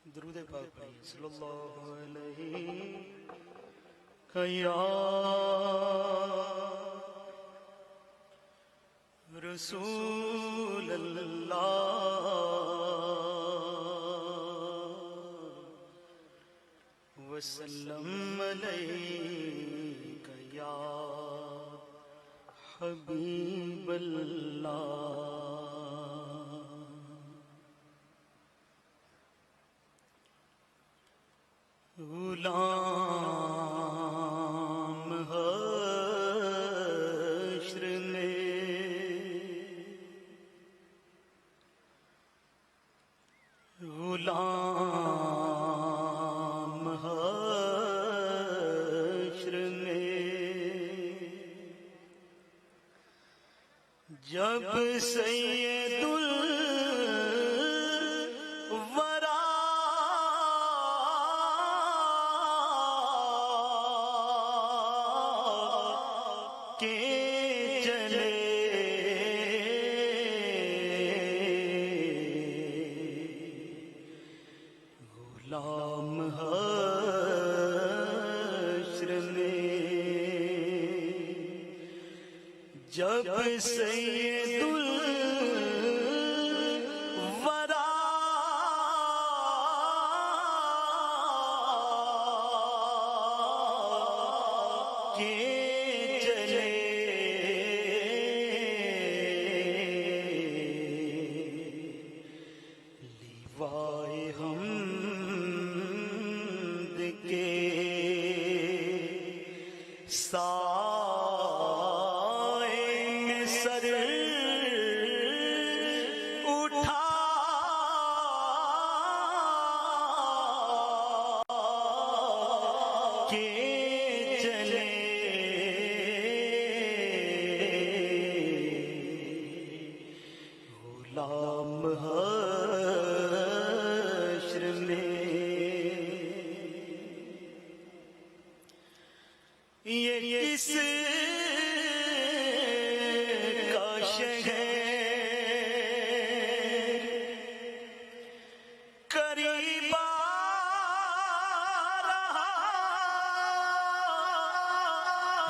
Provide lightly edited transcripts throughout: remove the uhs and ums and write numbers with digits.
درود پاک پڑھیے صلی اللہ علیہ یا رسول اللہ وسلم علیک یا حبیب اللہ. غلام حشر میں غلام حشر میں جب سید غلام حشر میں جب سید الورا کے چلے لیوائے حمد کے سائے میں سر اٹھا کے چلے غلام حشر میں. یہ کس کا شہر قریب آ رہا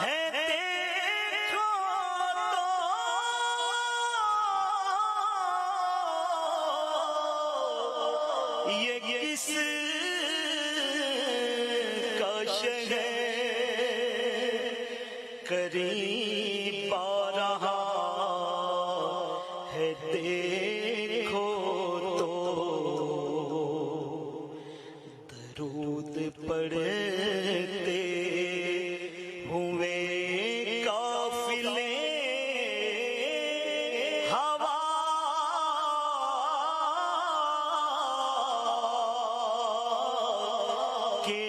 ہے دیکھو تو یہ کس کا شہر قریب آ رہا ہے دیکھو تو درود پڑھتے ہوئے قافلے ہوا کے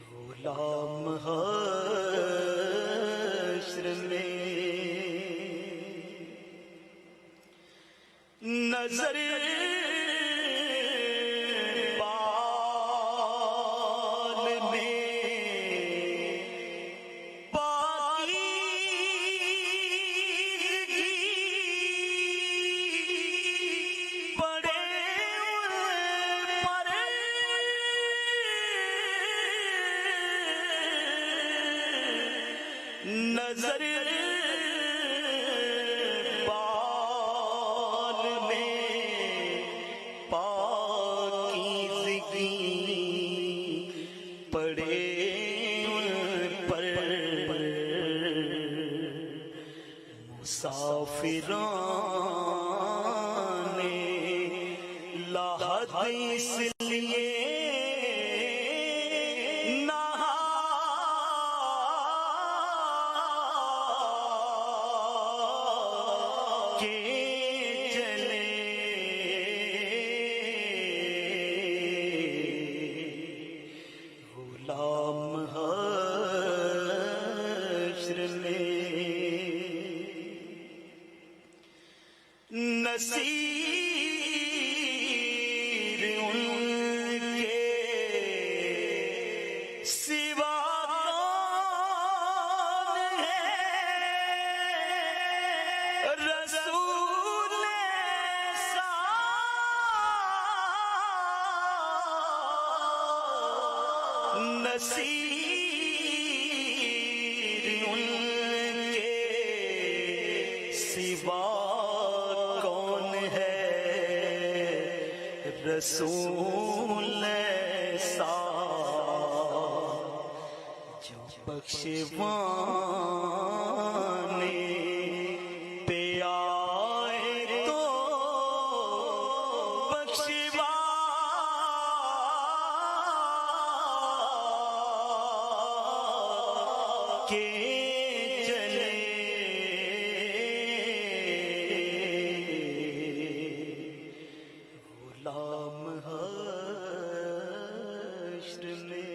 غلام حشر میں نظر بال میں پاکیزگی پڑے پر نظر بال میں پاکیزگی پڑے پر مسافران لحد اس لیے غلام حشر میں نصیب ان کے سوا کون ہے رسول نصیر ان کے سوا کون ہے رسول ایسا جو بخشوانے پہ آئے تو بخشوا کے چلے غلام حشر میں